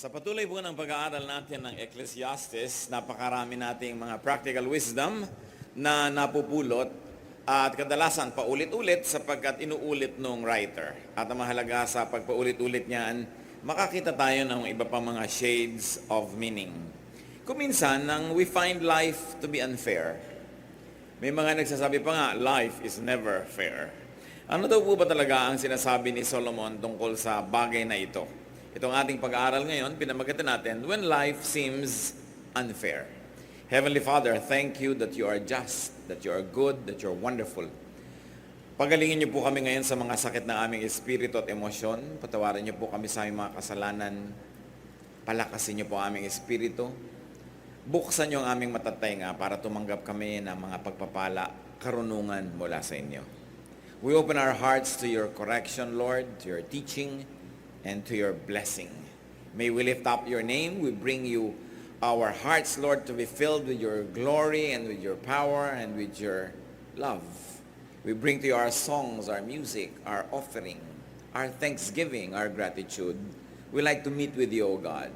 Sa patuloy po ng pag-aaral natin ng Ecclesiastes, napakarami nating mga practical wisdom na napupulot at kadalasan paulit-ulit sapagkat inuulit nung writer. At ang mahalaga sa pagpaulit-ulit niyan, makakita tayo ng iba pang mga shades of meaning. Kung minsan, we find life to be unfair. May mga nagsasabi pa nga, life is never fair. Ano daw po ba talaga ang sinasabi ni Solomon tungkol sa bagay na ito? Itong ating pag-aaral ngayon, pinamagatan natin, When Life Seems Unfair. Heavenly Father, thank you that you are just, that you are good, that you are wonderful. Pagalingin niyo po kami ngayon sa mga sakit ng aming espiritu at emosyon. Patawarin niyo po kami sa aming mga kasalanan. Palakasin niyo po aming espiritu. Buksan niyo ang aming matatenga para tumanggap kami ng mga pagpapala, karunungan mula sa inyo. We open our hearts to your correction, Lord, to your teaching, and to your blessing. May we lift up your name. We bring you our hearts, Lord, to be filled with your glory and with your power and with your love. We bring to you our songs, our music, our offering, our thanksgiving, our gratitude. We like to meet with you, O God.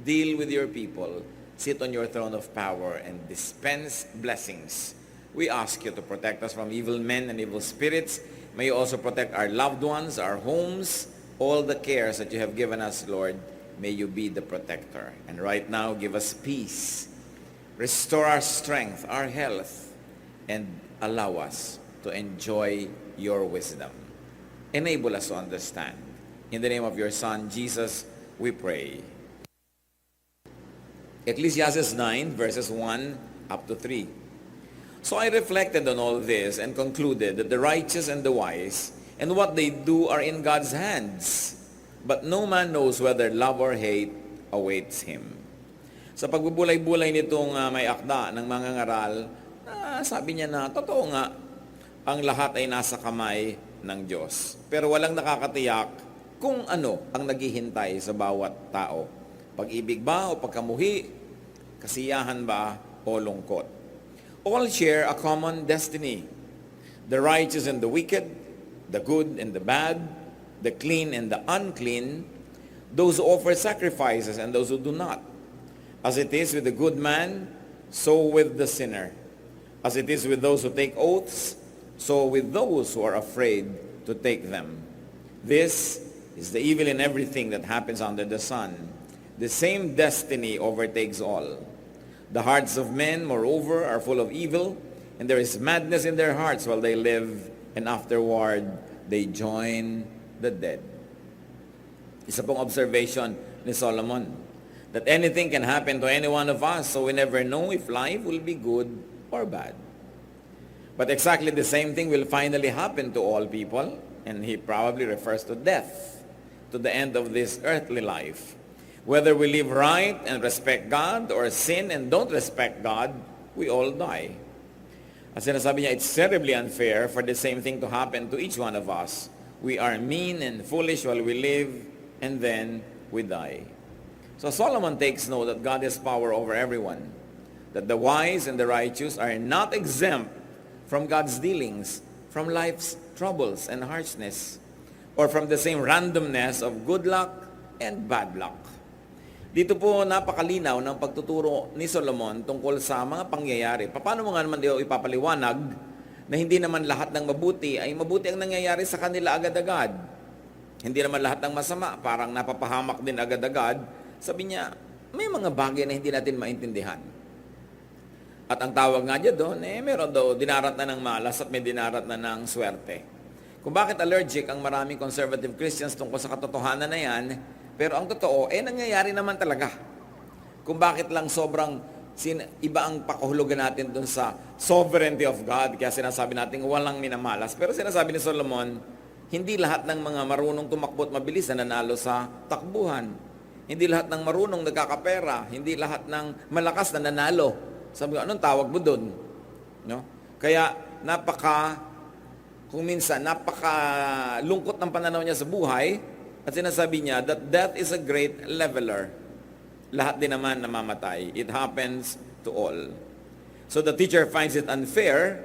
Deal with your people. Sit on your throne of power and dispense blessings. We ask you to protect us from evil men and evil spirits. May you also protect our loved ones, our homes, all the cares that you have given us, Lord. May you be the protector. And right now, give us peace. Restore our strength, our health, and allow us to enjoy your wisdom. Enable us to understand. In the name of your Son, Jesus, we pray. Ecclesiastes 9, verses 1 up to 3. So I reflected on all this and concluded that the righteous and the wise and what they do are in God's hands. But no man knows whether love or hate awaits him. Sa pagbubulay-bulay nitong may akda ng mga ngaral, sabi niya na, totoo nga, ang lahat ay nasa kamay ng Diyos. Pero walang nakakatiyak kung ano ang naghihintay sa bawat tao. Pag-ibig ba o pagkamuhi, kasiyahan ba o lungkot. All share a common destiny. The righteous and the wicked, the good and the bad, the clean and the unclean, those who offer sacrifices and those who do not. As it is with the good man, so with the sinner. As it is with those who take oaths, so with those who are afraid to take them. This is the evil in everything that happens under the sun. The same destiny overtakes all. The hearts of men, moreover, are full of evil, and there is madness in their hearts while they live, and afterward, they join the dead. Isa pong observation ni Solomon, that anything can happen to any one of us, so we never know if life will be good or bad. But exactly the same thing will finally happen to all people, and he probably refers to death, to the end of this earthly life. Whether we live right and respect God, or sin and don't respect God, we all die. As sinasabi niya, it's terribly unfair for the same thing to happen to each one of us. We are mean and foolish while we live, and then we die. So Solomon takes note that God has power over everyone, that the wise and the righteous are not exempt from God's dealings, from life's troubles and harshness, or from the same randomness of good luck and bad luck. Dito po napakalinaw ng pagtuturo ni Solomon tungkol sa mga pangyayari. Paano mo nga naman ito ipapaliwanag na hindi naman lahat ng mabuti ay mabuti ang nangyayari sa kanila agad-agad. Hindi naman lahat ng masama, parang napapahamak din agad-agad. Sabi niya, may mga bagay na hindi natin maintindihan. At ang tawag nga dyan doon, meron daw dinarat na ng malas at may dinarat na ng swerte. Kung bakit allergic ang maraming conservative Christians tungkol sa katotohanan na yan, pero ang totoo, nangyayari naman talaga. Kung bakit lang sobrang iba ang pakahulugan natin dun sa sovereignty of God, kaya sinasabi natin walang minamalas. Pero sinasabi ni Solomon, hindi lahat ng mga marunong tumakbo at mabilis na nanalo sa takbuhan. Hindi lahat ng marunong nagkakapera. Hindi lahat ng malakas na nanalo. Sabi ko, anong tawag mo dun? No? Kaya kung minsan, napakalungkot ng pananaw niya sa buhay, at sinasabi niya that death is a great leveler. Lahat din naman namamatay. It happens to all. So the teacher finds it unfair.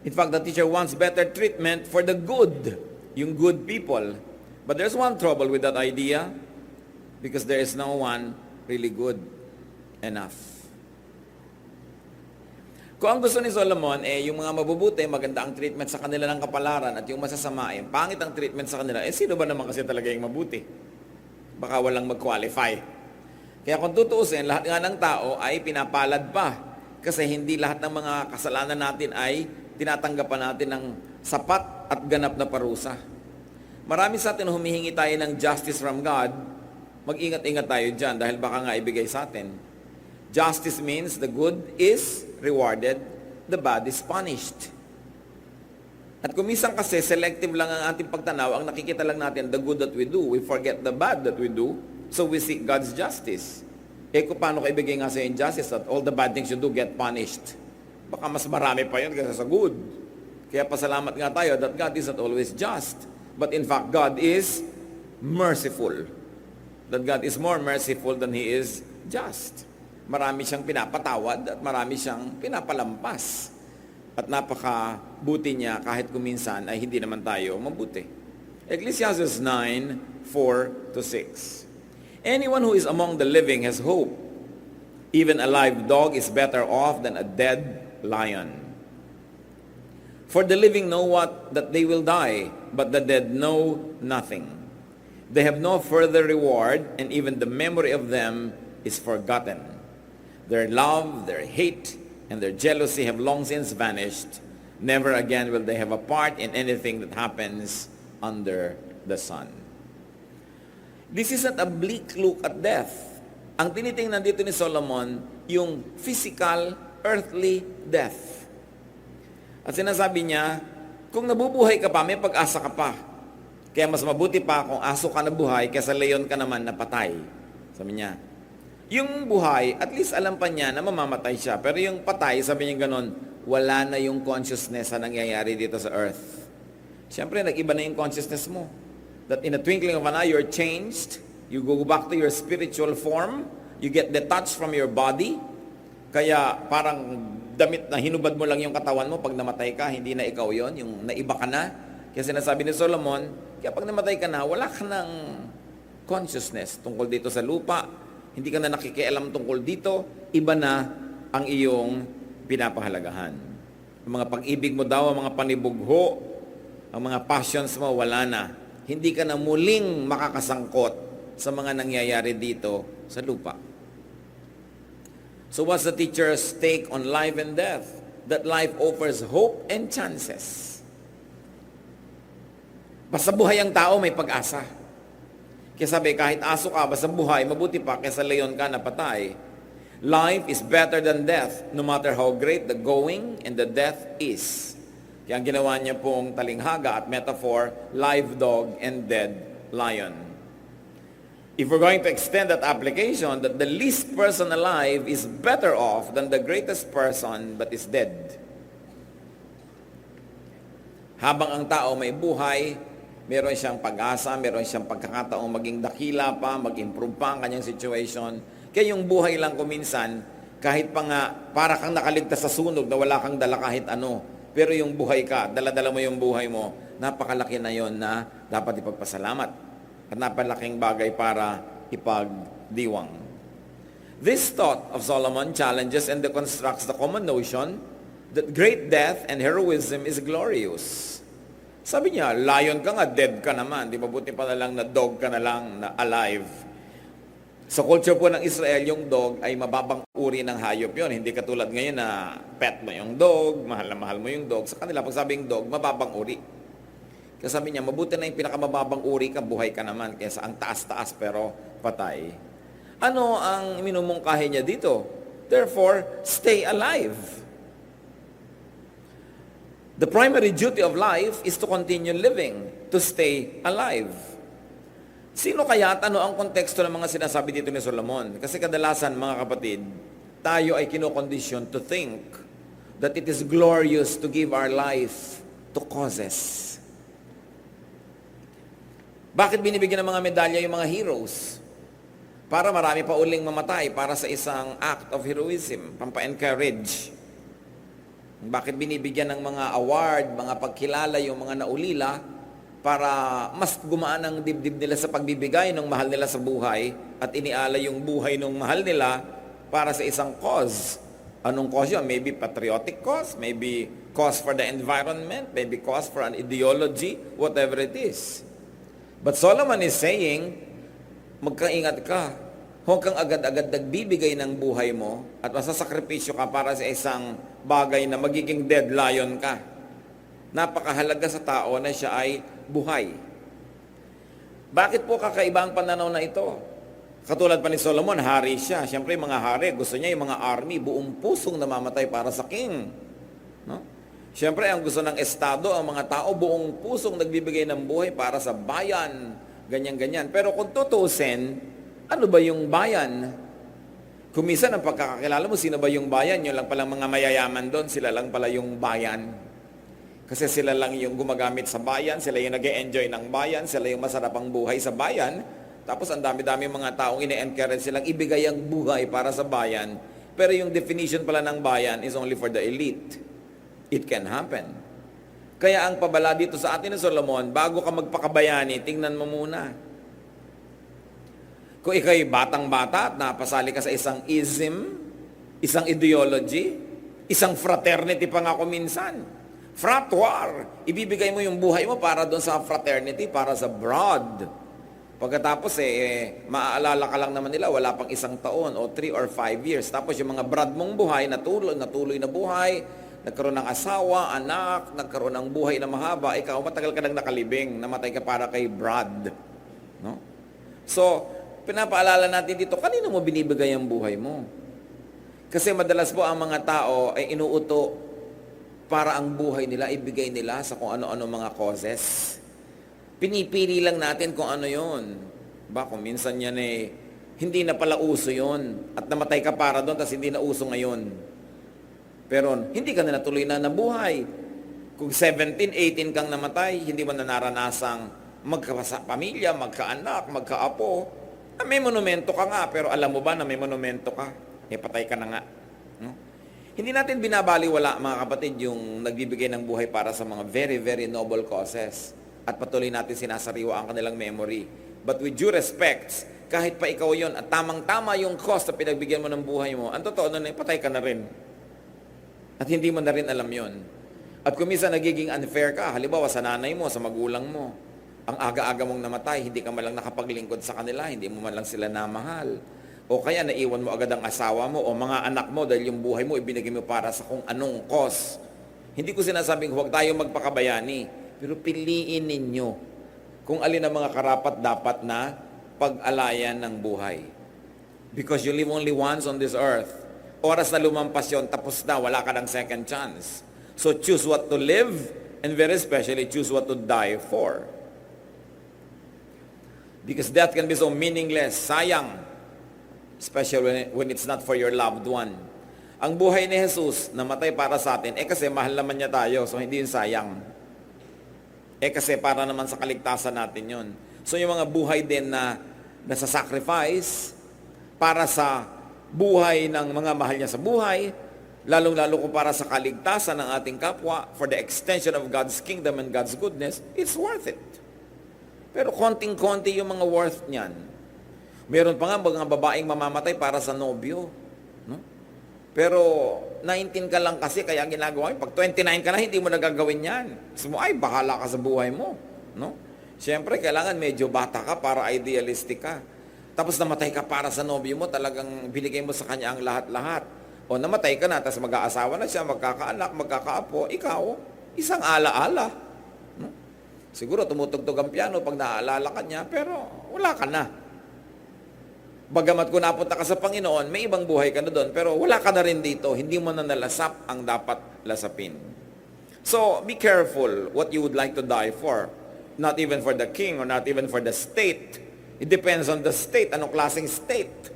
In fact, the teacher wants better treatment for the good, yung good people. But there's one trouble with that idea. because there is no one really good enough. Kung ang gusto ni Solomon, yung mga mabubuti, maganda ang treatment sa kanila ng kapalaran, at yung masasama, pangit ang treatment sa kanila, sino ba naman kasi talaga yung mabuti? Baka walang mag-qualify. Kaya kung tutuusin, lahat nga ng tao ay pinapalad pa. Kasi hindi lahat ng mga kasalanan natin ay tinatanggapan natin ng sapat at ganap na parusa. Marami sa atin humihingi tayo ng justice from God. Mag-ingat-ingat tayo dyan dahil baka nga ibigay sa atin. Justice means the good is rewarded, the bad is punished. At kung minsan kasi selective lang ang ating pagtanaw, ang nakikita lang natin the good that we do, we forget the bad that we do, so we seek God's justice. Kung paano ka ibigay nga sa yung justice that all the bad things you do get punished? Baka mas marami pa yun kasi sa good. Kaya pasalamat nga tayo that God is not always just. But in fact, God is merciful. That God is more merciful than He is just. Marami siyang pinapatawad at marami siyang pinapalampas. At napakabuti niya kahit kuminsan ay hindi naman tayo mabuti. Ecclesiastes 9:4-6. Anyone who is among the living has hope. Even a live dog is better off than a dead lion. For the living know that they will die, but the dead know nothing. They have no further reward, and even the memory of them is forgotten. Their love, their hate, and their jealousy have long since vanished. Never again will they have a part in anything that happens under the sun. This is not a bleak look at death. Ang tinitingnan dito ni Solomon, yung physical, earthly death. At sinasabi niya, kung nabubuhay ka pa, may pag-asa ka pa. Kaya mas mabuti pa kung aso ka na buhay kaysa leon ka naman na patay. Sabi niya, yung buhay, at least alam pa niya na mamamatay siya. Pero yung patay, sabi niya ganon, wala na yung consciousness na nangyayari dito sa earth. Siyempre, nag-iba na yung consciousness mo. That in a twinkling of an eye, you're changed. You go back to your spiritual form. You get detached from your body. Kaya parang damit na hinubad mo lang yung katawan mo pag namatay ka, hindi na ikaw yon, yung naiba ka na. Kaya sinasabi ni Solomon, kaya pag namatay ka na, wala ka ng consciousness tungkol dito sa lupa. Hindi ka na nakikialam tungkol dito, iba na ang iyong pinapahalagahan. Ang mga pag-ibig mo daw, ang mga panibugho, ang mga passions mo, wala na. Hindi ka na muling makakasangkot sa mga nangyayari dito sa lupa. So what's the teacher's take on life and death? That life offers hope and chances. Basta buhay ang tao, may pag-asa. Kaya sabi, kahit aso ka, basta buhay, mabuti pa kaysa leon ka na patay. Life is better than death, no matter how great the going and the death is. Kaya ang ginawa niya pong talinghaga at metaphor, live dog and dead lion. If we're going to extend that application, that the least person alive is better off than the greatest person but is dead. Habang ang tao may buhay, meron siyang pag-asa, meron siyang pagkakataong maging dakila pa, mag-improve pa ang kanyang situation. Kaya yung buhay lang kuminsan, kahit pa nga para kang nakaligtas sa sunog na wala kang dala kahit ano, pero yung buhay ka, dala-dala mo yung buhay mo, napakalaki na yon na dapat ipagpasalamat. At napalaking bagay para ipagdiwang. This thought of Solomon challenges and deconstructs the common notion that great death and heroism is glorious. Sabi niya, lion ka nga, dead ka naman. Di ba buti pa na lang na dog ka na lang, na alive. Sa culture po ng Israel, yung dog ay mababang uri ng hayop yon. Hindi katulad ngayon na pet mo yung dog, mahal na mahal mo yung dog. Sa kanila, pag sabing dog, mababang uri. Kaya sabi niya, mabuti na yung pinakamababang uri ka, buhay ka naman, kaysa ang taas-taas pero patay. Ano ang minumungkahi niya dito? Therefore, stay alive. The primary duty of life is to continue living, to stay alive. Sino kaya at ano ang konteksto ng mga sinasabi dito ni Solomon? Kasi kadalasan, mga kapatid, tayo ay kinokondisyon to think that it is glorious to give our life to causes. Bakit binibigyan ng mga medalya yung mga heroes? Para marami pa uling mamatay para sa isang act of heroism, pampa-encourage. Bakit binibigyan ng mga award, mga pagkilala yung mga naulila? para mas gumaan ang dibdib nila sa pagbibigay ng mahal nila sa buhay at iniala yung buhay ng mahal nila para sa isang cause. Anong cause yun? Maybe patriotic cause, maybe cause for the environment, maybe cause for an ideology, whatever it is. But Solomon is saying, magkaingat ka. Huwag kang agad-agad nagbibigay ng buhay mo at masasakripisyo ka para sa isang bagay na magiging dead lion ka. Napakahalaga sa tao na siya ay buhay. Bakit po kakaiba ang pananaw na ito? Katulad pa ni Solomon, hari siya. Siyempre, mga hari, gusto niya yung mga army, buong pusong namamatay para sa king. No? Siyempre, ang gusto ng estado, ang mga tao, buong pusong nagbibigay ng buhay para sa bayan. Ganyan-ganyan. Pero kung tutusin, ano ba yung bayan? Kung minsan, ang pagkakakilala mo, sino ba yung bayan? Yun lang palang mga mayayaman doon, sila lang pala yung bayan. Kasi sila lang yung gumagamit sa bayan, sila yung nag-e-enjoy ng bayan, sila yung masarap ang buhay sa bayan. Tapos ang dami-dami mga taong ine-encourage silang ibigay ang buhay para sa bayan. Pero yung definition pala ng bayan is only for the elite. It can happen. Kaya ang pabala dito sa atin ni Solomon, bago ka magpakabayani, tingnan mo muna. Kung ikaw'y batang-bata at napasali ka sa isang ism, isang ideology, isang fraternity pa nga kung minsan, frat war. Ibibigay mo yung buhay mo para doon sa fraternity, para sa broad. Pagkatapos maaalala ka lang naman nila, wala pang isang taon o 3 or 5 years. Tapos yung mga broad mong buhay, natuloy na buhay, nagkaroon ng asawa, anak, nagkaroon ng buhay na mahaba, ikaw matagal ka nang nakalibing, namatay ka para kay broad. No? So, pinapaalala natin dito, kanino mo binibigay ang buhay mo? Kasi madalas po ang mga tao ay inuuto para ang buhay nila, ibigay nila sa kung ano-ano mga causes. Pinipili lang natin kung ano yon. Kung minsan yan hindi na pala uso yon. At namatay ka para doon, tapos hindi na uso ngayon. Pero hindi ka na natuloy na nabuhay. Kung 17, 18 kang namatay, hindi mo na naranasang magkapamilya, magkaanak, magkaapo. May monumento ka nga, pero alam mo ba na may monumento ka? Patay ka na nga. No? Hindi natin binabaliwala, mga kapatid, yung nagbibigay ng buhay para sa mga very, very noble causes. At patuloy natin sinasariwa ang kanilang memory. But with due respect, kahit pa ikaw yon at tamang-tama yung cause na pinagbigyan mo ng buhay mo, ang totoo nun patay ka na rin. At hindi mo na rin alam yon. At kung minsan nagiging unfair ka, halimbawa sa nanay mo, sa magulang mo, ang aga-aga mong namatay, hindi ka malang nakapaglingkod sa kanila, hindi mo man lang sila namahal. O kaya naiwan mo agad ang asawa mo o mga anak mo dahil yung buhay mo ibinigay mo para sa kung anong cause. Hindi ko sinasabing huwag tayo magpakabayani, pero piliin ninyo kung alin ang mga karapat dapat na pag-alayan ng buhay. Because you live only once on this earth. Oras na lumampas yun, tapos na, wala ka ng second chance. So choose what to live and very especially choose what to die for. Because death can be so meaningless, sayang. Especially when it's not for your loved one. Ang buhay ni Jesus, namatay para sa atin, kasi mahal naman niya tayo, so hindi yun sayang. Kasi para naman sa kaligtasan natin yun. So yung mga buhay din na nasa-sacrifice para sa buhay ng mga mahal niya sa buhay, lalong-lalo ko para sa kaligtasan ng ating kapwa, for the extension of God's kingdom and God's goodness, it's worth it. Pero konting-konti yung mga worth niyan. Meron pa nga mga babaeng mamamatay para sa nobyo. No? Pero 19 ka lang kasi kaya ginagawa mo. Pag 29 ka na, hindi mo nagagawin yan. Kasi mo, bahala ka sa buhay mo. No? Siyempre, kailangan medyo bata ka para idealistic ka. Tapos namatay ka para sa nobyo mo, talagang binigay mo sa kanya ang lahat-lahat. O namatay ka na, tapos mag-aasawa na siya, magkakaanak, magkakaapo, ikaw, isang ala-ala. No? Siguro tumutugtog ang piano pag naaalala ka niya, pero wala ka na. Bagamat kung napunta ka sa Panginoon, may ibang buhay ka na doon, pero wala ka na rin dito. Hindi mo na nalasap ang dapat lasapin. So, be careful what you would like to die for. Not even for the king or not even for the state. It depends on the state. Anong klaseng state?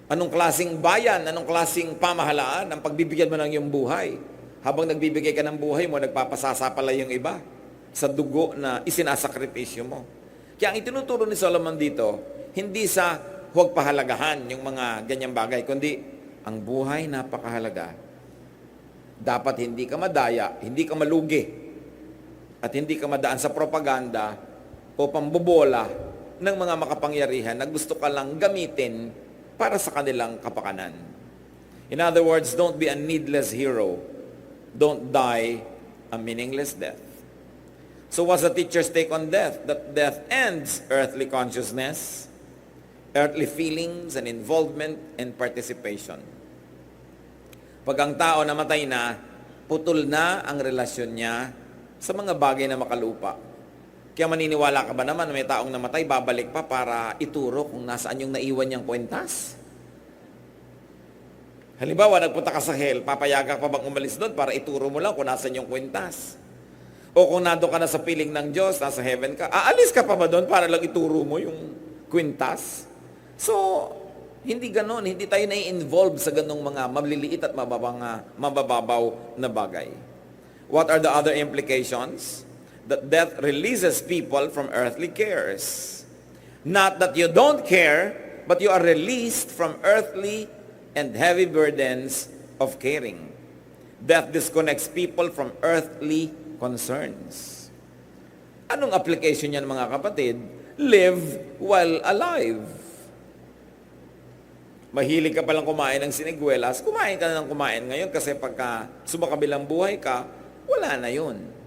Anong klaseng bayan? Anong klaseng pamahalaan ang pagbibigyan mo ng iyong buhay? Habang nagbibigay ka ng buhay mo, nagpapasasa pala yung iba sa dugo na isinasakripisyo mo. Kaya ang itinuturo ni Solomon dito, hindi sa huwag pahalagahan yung mga ganyang bagay, kundi ang buhay napakahalaga. Dapat hindi ka madaya, hindi ka malugi. At hindi ka madaan sa propaganda o pambobola ng mga makapangyarihan na gusto ka lang gamitin para sa kanilang kapakanan. In other words, don't be a needless hero. Don't die a meaningless death. So what's the teacher's take on death? That death ends earthly consciousness, earthly feelings and involvement and participation. Pag ang tao namatay na, putol na ang relasyon niya sa mga bagay na makalupa. Kaya maniniwala ka ba naman na may taong namatay, babalik pa para ituro kung nasaan yung naiwan niyang kwentas? Halimbawa, nagpunta ka sa hell, papayagan pa bang umalis doon para ituro mo lang kung nasaan yung kwentas? O kung nando ka na sa piling ng Diyos, nasa heaven ka, aalis ka pa ba doon para lang ituro mo yung kwintas? So, hindi ganon, hindi tayo na-involve sa ganong mga maliliit at mabababaw na bagay. What are the other implications? That death releases people from earthly cares. Not that you don't care, but you are released from earthly and heavy burdens of caring. Death disconnects people from earthly concerns. Anong application yan, mga kapatid? Live while alive. Mahilig ka palang kumain ng siniguelas, kumain ka na ng kumain ngayon kasi pagka sumakabilang buhay ka, wala na yun.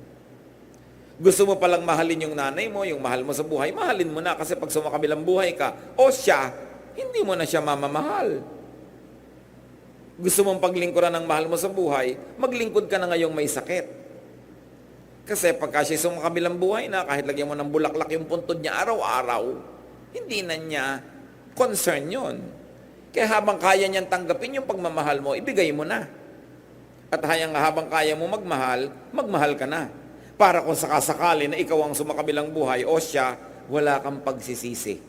Gusto mo palang mahalin yung nanay mo, yung mahal mo sa buhay, mahalin mo na kasi pag sumakabilang buhay ka, o siya, hindi mo na siya mamamahal. Gusto mong paglingkuran ng mahal mo sa buhay, maglingkod ka na ngayong may sakit. Kasi pagka siya sumakabilang buhay na, kahit lagyan mo ng bulaklak yung puntod niya araw-araw, hindi na niya concern yon. Kaya habang kaya niyang tanggapin yung pagmamahal mo, ibigay mo na. At habang kaya mo magmahal, magmahal ka na. Para kung sakasakali na ikaw ang sumakabilang buhay o siya, wala kang pagsisisi.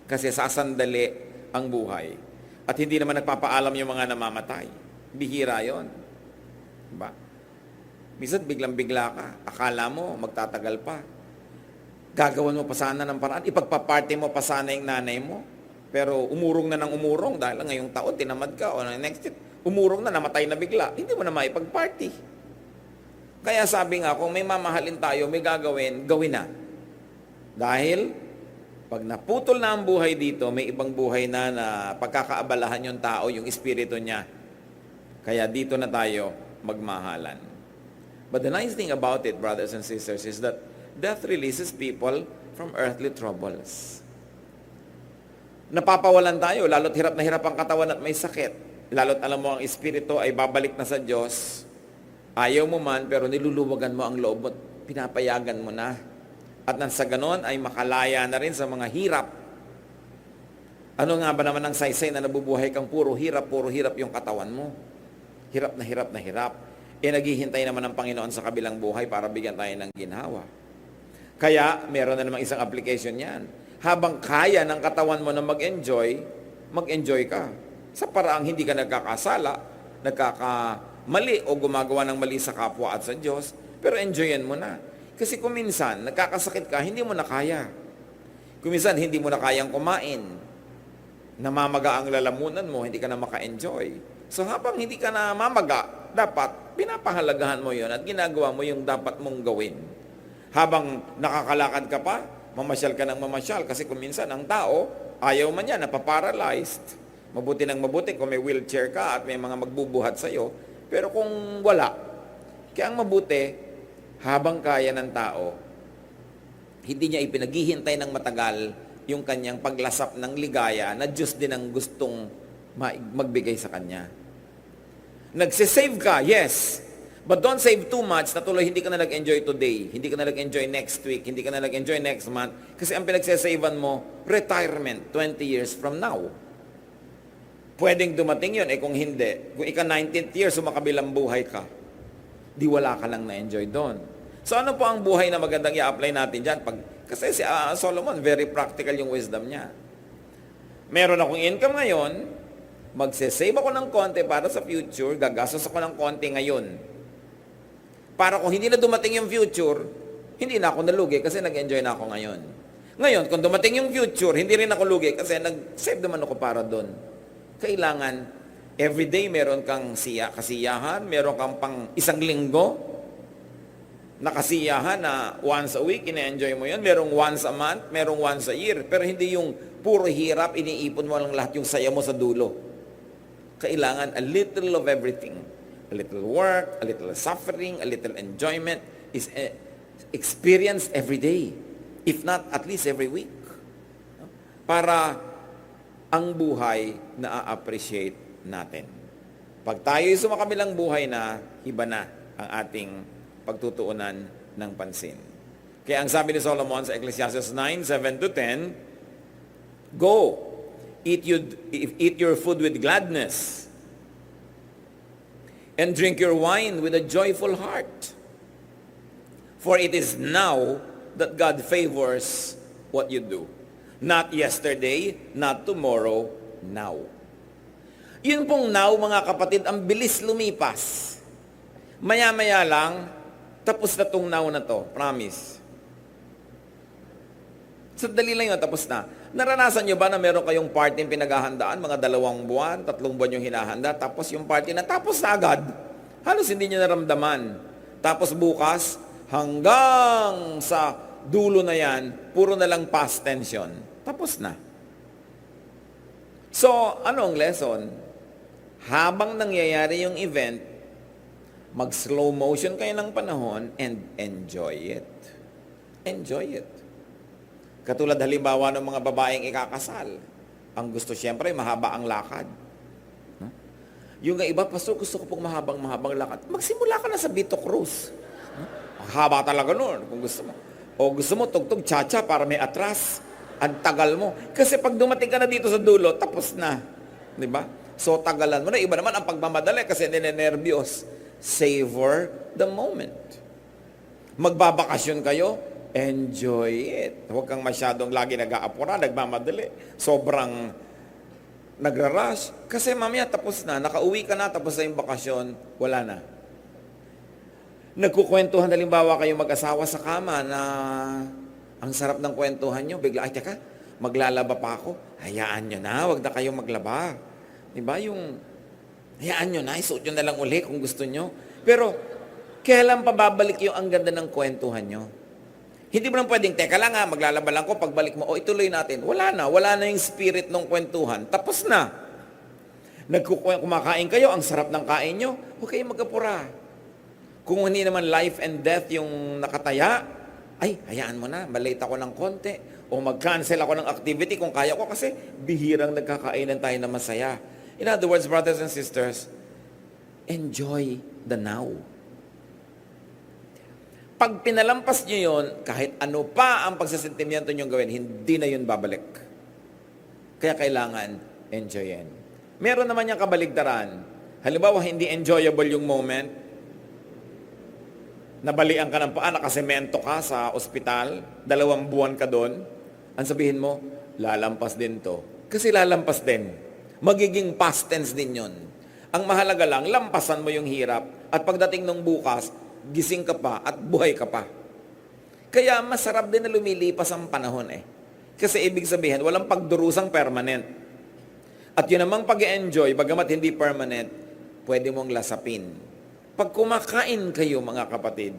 Kasi sasandali ang buhay. At hindi naman nagpapaalam yung mga namamatay. Bihira yon. Diba? Minsan biglang-bigla ka. Akala mo magtatagal pa. Gagawan mo pa sana ng paraan. Ipagpaparty mo pa sana yung nanay mo. Pero umurong na ng umurong dahil ngayong taon tinamad ka o next year, umurong na, namatay na bigla. Hindi mo na maipag-party. Kaya sabi nga, kung may mamahalin tayo, may gagawin, gawin na. Dahil, pag naputol na ang buhay dito, may ibang buhay na pagkakaabalahan yung tao, yung espiritu niya. Kaya dito na tayo magmahalan. But the nice thing about it, brothers and sisters, is that death releases people from earthly troubles. Napapawalan tayo, lalo't hirap na hirap ang katawan at may sakit. Lalo't alam mo ang espiritu ay babalik na sa Diyos. Ayaw mo man, pero niluluwagan mo ang loob mo, pinapayagan mo na. At nang sa ganon ay makalaya na rin sa mga hirap. Ano nga ba naman ang saysay na nabubuhay kang puro hirap yung katawan mo? Hirap na hirap na hirap. Naghihintay naman ng Panginoon sa kabilang buhay para bigyan tayo ng ginhawa. Kaya, meron na namang isang application yan. Habang kaya ng katawan mo na mag-enjoy ka. Sa paraang hindi ka nagkakasala, mali o gumagawa ng mali sa kapwa at sa Diyos, pero enjoyin mo na. Kasi kung minsan, nagkakasakit ka, hindi mo na kaya. Kung minsan, hindi mo na kayang kumain. Namamaga ang lalamunan mo, hindi ka na maka-enjoy. So habang hindi ka na mamaga, dapat pinapahalagahan mo yon at ginagawa mo yung dapat mong gawin. Habang nakakalakad ka pa, mamasyal ka ng mamasyal. Kasi kung minsan, ang tao, ayaw man yan, napaparalyzed. Mabuti ng mabuti kung may wheelchair ka at may mga magbubuhat sa'yo. Pero kung wala, kaya ang mabuti, habang kaya ng tao, hindi niya ipinaghihintay ng matagal yung kanyang paglasap ng ligaya na Diyos din ang gustong magbigay sa kanya. Nagsisave ka, yes. But don't save too much na tuloy hindi ka na nag-enjoy today, hindi ka na nag-enjoy next week, hindi ka na nag-enjoy next month. Kasi ang pinagsasavean mo, retirement 20 years from now. Pwedeng dumating yun, kung hindi. Kung ika-19th year, sumakabilang buhay ka, di wala ka lang na-enjoy doon. So ano po ang buhay na magandang i-apply natin dyan? Kasi si Solomon, very practical yung wisdom niya. Meron akong income ngayon, magsasave ako ng konti para sa future, gagastos ako ng konti ngayon. Para kung hindi na dumating yung future, hindi na ako nalugi kasi nag-enjoy na ako ngayon. Ngayon, kung dumating yung future, hindi rin ako lugi kasi nag-save naman ako para doon. Kailangan, everyday meron kang kasiyahan, meron kang pang isang linggo, nakasiyahan na once a week, ina-enjoy mo yun. Merong once a month, merong once a year. Pero hindi yung puro hirap, iniipon mo lang lahat yung saya mo sa dulo. Kailangan a little of everything. A little work, a little suffering, a little enjoyment is experienced every day. If not, at least every week. Para ang buhay na-appreciate natin. Pag tayo'y sumakabilang buhay na, iba na ang ating pagtutuunan ng pansin. Kaya ang sabi ni Solomon sa Ecclesiastes 9:7-10, go, eat your food with gladness, and drink your wine with a joyful heart. For it is now that God favors what you do. Not yesterday, not tomorrow, now. Yun pong now, mga kapatid, ang bilis lumipas. Maya-maya lang, tapos na tong now na to. Promise. Sandali lang yun, tapos na. Naranasan nyo ba na meron kayong party pinaghahandaan, mga 2 buwan, 3 buwan yung hinahanda, tapos yung party na tapos na agad? Halos hindi nyo naramdaman. Tapos bukas, hanggang sa dulo na yan, puro na lang past tense yun. Tapos na. So, anong lesson? Habang nangyayari yung event, mag-slow motion kayo ng panahon and enjoy it. Enjoy it. Katulad halimbawa ng mga babaeng ikakasal. Ang gusto siyempre, mahaba ang lakad. Yung iba, Pastor, gusto ko pong mahabang lakad. Magsimula ka na sa Vito Cruz. Ang haba talaga nun, kung gusto mo. O gusto mo, tugtog cha-cha para may atras. Ang tagal mo. Kasi pag dumating ka na dito sa dulo, tapos na. Di ba? So, tagalan mo na. Iba naman ang pagmamadali kasi ninenervyos. Savor the moment. Magbabakasyon kayo, enjoy it. Huwag kang masyadong lagi nag-aapura, nagmamadali. Sobrang nagra-rush. Kasi mamaya tapos na, nakauwi ka na, tapos na yung bakasyon, wala na. Nagkukwentuhan, halimbawa kayo mag-asawa sa kama na ang sarap ng kwentuhan nyo. Bigla, ay teka, maglalaba pa ako. Hayaan nyo na, huwag na kayong maglaba. Diba yung, hayaan nyo na, isuot nyo na lang uli kung gusto nyo. Pero, kailan pa babalik yung ang ganda ng kwentuhan nyo? Hindi mo lang pwedeng, teka lang ha, maglalaba lang ko, pagbalik mo, ituloy natin. Wala na yung spirit ng kwentuhan. Tapos na. Kumakain kayo, ang sarap ng kain nyo, huwag kayong magkapura. Kung hindi naman life and death yung nakataya, ay, hayaan mo na, malate ako ng konti. O mag-cancel ako ng activity kung kaya ko kasi bihirang nagkakainan tayo na masaya. In other words, brothers and sisters, enjoy the now. Pag pinalampas nyo yun, kahit ano pa ang pagsasentimiento nyo gawin, hindi na yun babalik. Kaya kailangan enjoyin. Meron naman yung kabaligtaran. Halimbawa, hindi enjoyable yung moment. Nabalian ka ng paa, nakasemento ka sa ospital, 2 buwan ka doon, ang sabihin mo, lalampas din to. Kasi lalampas din. Magiging past tense din yun. Ang mahalaga lang, lampasan mo yung hirap, at pagdating ng bukas, gising ka pa at buhay ka pa. Kaya masarap din na lumilipas ang panahon eh. Kasi ibig sabihin, walang pagdurusang permanent. At yun namang pag-enjoy, bagamat hindi permanent, pwede mong lasapin. Pag kumakain kayo, mga kapatid,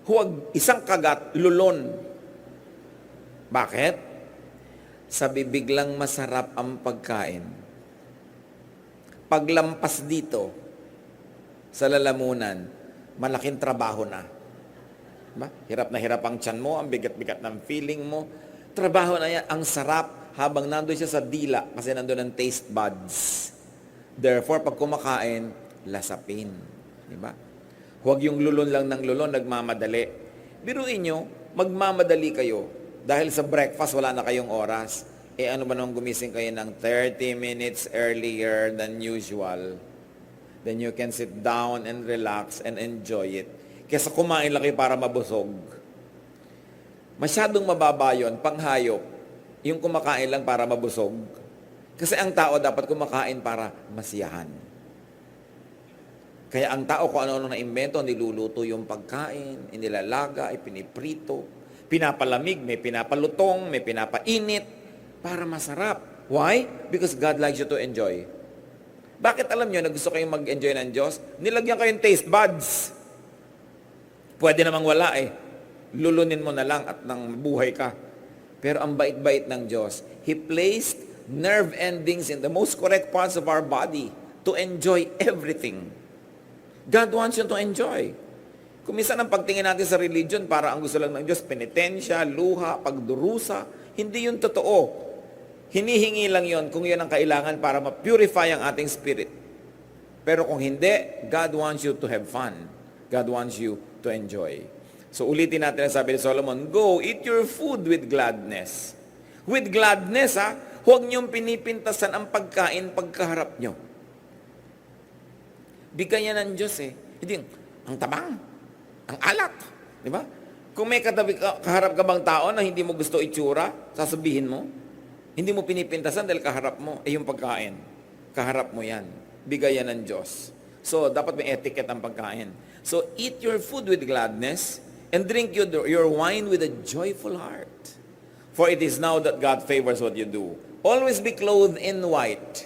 huwag isang kagat, lulon. Bakit? Sa bibig lang masarap ang pagkain. Paglampas dito, sa lalamunan, malaking trabaho na. Diba? Hirap na hirap ang tiyan mo, ang bigat-bigat ng feeling mo. Trabaho na yan, ang sarap habang nandoon siya sa dila kasi nandoon ang taste buds. Therefore, pag kumakain, lasapin. Diba? Huwag yung lulon lang ng lulon, nagmamadali. Biruin nyo, magmamadali kayo. Dahil sa breakfast, wala na kayong oras. Ano ba nung gumising kayo ng 30 minutes earlier than usual? Then you can sit down and relax and enjoy it. Kesa kumain lang kayo para mabusog. Masyadong mababa yun, panghayop. Yung kumakain lang para mabusog. Kasi ang tao dapat kumakain para masiyahan. Kaya ang tao kung ano-ano na invento, niluluto yung pagkain, inilalaga, piniprito, pinapalamig, may pinapalutong, may pinapainit, para masarap. Why? Because God likes you to enjoy. Bakit alam nyo na gusto kayong mag-enjoy ng Diyos? Nilagyan kayong taste buds. Pwede namang wala eh. Lulunin mo na lang at nang buhay ka. Pero ang bait-bait ng Diyos, He placed nerve endings in the most correct parts of our body to enjoy everything. God wants you to enjoy. Kung minsan ang pagtingin natin sa religion, para ang gusto lang ng Diyos, penitensya, luha, pagdurusa, hindi yun totoo. Hinihingi lang yun kung yun ang kailangan para ma-purify ang ating spirit. Pero kung hindi, God wants you to have fun. God wants you to enjoy. So ulitin natin ang sabi ni Solomon, go, eat your food with gladness. With gladness, ha? Huwag niyong pinipintasan ang pagkain pagkaharap niyo. Bigyan ng Diyos eh. Hindi, ang tabang, ang alat. Di ba? Kung may kaharap ka bang tao na hindi mo gusto itsura, sasabihin mo, hindi mo pinipintasan dahil kaharap mo, yung pagkain. Kaharap mo yan. Bigayan ng Diyos. So, dapat may etiquette ang pagkain. So, eat your food with gladness and drink your wine with a joyful heart. For it is now that God favors what you do. Always be clothed in white.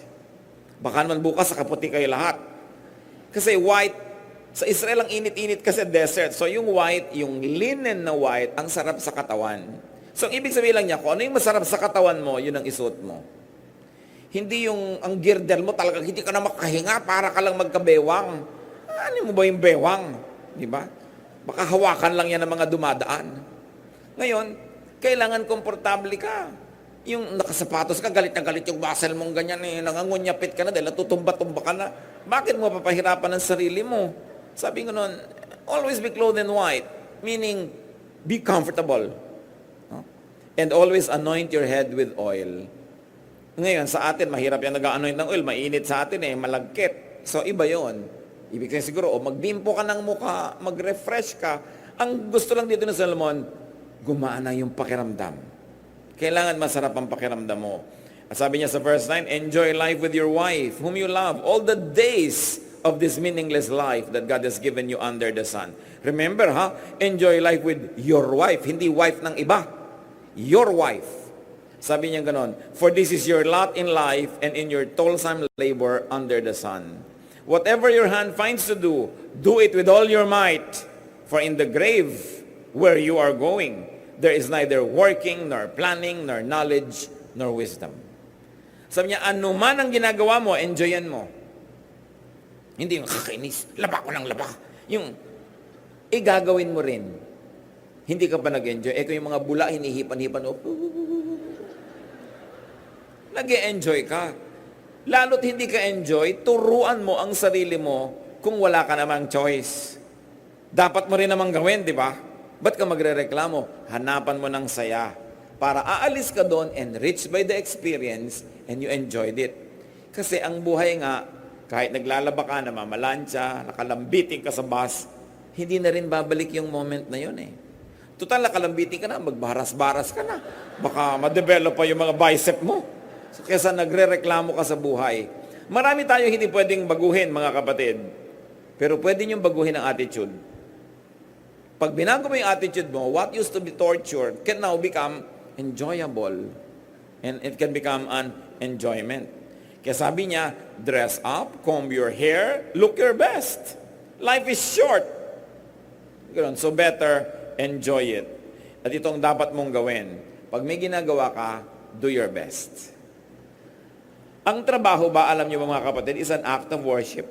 Baka naman bukas, kaputi kayo lahat. Kasi white, sa Israel ang init-init kasi desert. So yung white, yung linen na white, ang sarap sa katawan. So ang ibig sabihin lang niya, kung ano yung masarap sa katawan mo, yun ang isuot mo. Hindi yung ang girdle mo talaga, hindi ka na makahinga para ka lang magkabewang. Ano mo ba yung bewang? Di ba? Baka hawakan lang yan ng mga dumadaan. Ngayon, kailangan komportable ka. Yung nakasapatos ka, galit na galit yung muscle mong ganyan eh, nangangunyapit ka na dahil natutumba-tumba ka na. Bakit mo papahirapan ang sarili mo? Sabi ko noon, always be clothed in white, meaning be comfortable. And always anoint your head with oil. Ngayon, sa atin, mahirap yung nag-anoint ng oil, mainit sa atin eh, malagkit. So, iba yon. Ibig sabihin siguro, magbimpo ka ng mukha, mag-refresh ka. Ang gusto lang dito ng Solomon, gumana yung pakiramdam. Kailangan masarap ang pakiramdam mo. At sabi niya sa verse 9, enjoy life with your wife, whom you love, all the days of this meaningless life that God has given you under the sun. Remember, enjoy life with your wife, hindi wife ng iba. Your wife. Sabi niya ganon, for this is your lot in life and in your toilsome labor under the sun. Whatever your hand finds to do, do it with all your might. For in the grave where you are going, there is neither working, nor planning, nor knowledge, nor wisdom. Sabi niya, ano man ang ginagawa mo, enjoyan mo. Hindi yung kakainis, laba ko ng laba. Yung, gagawin mo rin. Hindi ka pa nag-enjoy. Kung yung mga bula, hinihipan-hipan, nag-enjoy ka. Lalo't hindi ka enjoy, turuan mo ang sarili mo kung wala ka namang choice. Dapat mo rin namang gawin, di ba? Ba't ka magre-reklamo? Hanapan mo ng saya para aalis ka doon enriched by the experience and you enjoyed it. Kasi ang buhay nga, kahit naglalaba ka, namamalansya, nakalambiting ka sa bus, hindi na rin babalik yung moment na yun eh. Total, nakalambiting ka na, magbaras-baras ka na. Baka ma-develop pa yung mga bicep mo. So, kesa nagre-reklamo ka sa buhay. Marami tayo hindi pwedeng baguhin, mga kapatid. Pero pwede niyong baguhin ang attitude. Pag binago mo yung attitude mo, what used to be torture can now become enjoyable. And it can become an enjoyment. Kaya sabi niya, dress up, comb your hair, look your best. Life is short. So better enjoy it. At itong dapat mong gawin. Pag may ginagawa ka, do your best. Ang trabaho ba, alam niyo ba mga kapatid, is an act of worship.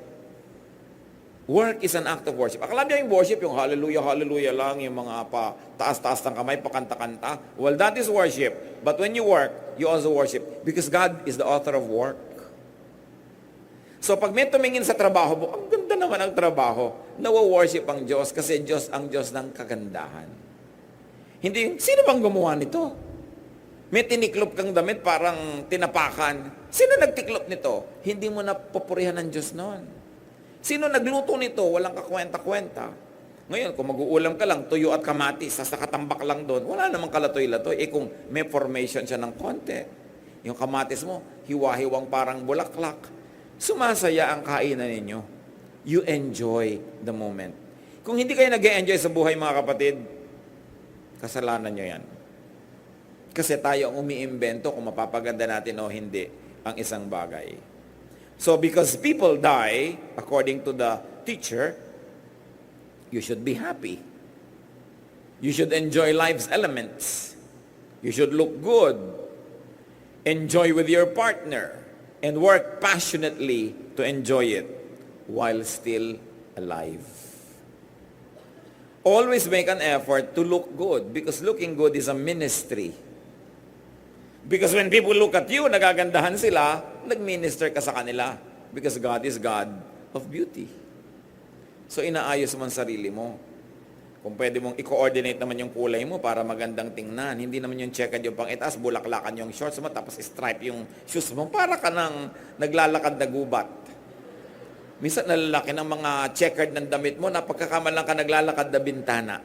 Work is an act of worship. Akala niyo yung worship, yung hallelujah, hallelujah lang, yung mga pa taas-taas ng kamay, pakanta-kanta. Well, that is worship. But when you work, you also worship. Because God is the author of work. So pag may tumingin sa trabaho mo, ang ganda naman ang trabaho. Nawa-worship ang Diyos kasi Diyos ang Diyos ng kagandahan. Hindi, sino bang gumawa nito? May tiniklop kang damit, parang tinapakan. Sino nagtiklop nito? Hindi mo na papurihan ng Diyos noon. Sino nagluto nito? Walang kakwenta-kwenta. Ngayon, kung mag-uulam ka lang, tuyo at kamatis, sa nakatambak lang doon, wala namang kalatoy-latoy. Kung may formation siya ng konti, yung kamatis mo, hiwa-hiwang parang bulaklak, sumasaya ang kainan ninyo. You enjoy the moment. Kung hindi kayo nag-enjoy sa buhay, mga kapatid, kasalanan nyo yan. Kasi tayo ang umiimbento kung mapapaganda natin o hindi ang isang bagay. So, because people die, according to the teacher, you should be happy. You should enjoy life's elements. You should look good, enjoy with your partner, and work passionately to enjoy it while still alive. Always make an effort to look good because looking good is a ministry. Because when people look at you, nagagandahan sila, nag-minister ka sa kanila. Because God is God of beauty. So inaayos mo ang sarili mo. Kung pwede mong i-coordinate naman yung kulay mo para magandang tingnan. Hindi naman yung checkered yung pang-itaas, bulaklakan yung shorts mo, tapos stripe yung shoes mo. Para ka nang naglalakad na gubat. Minsan nalalaki ng mga checkered ng damit mo, napagkakamalang ka naglalakad na bintana.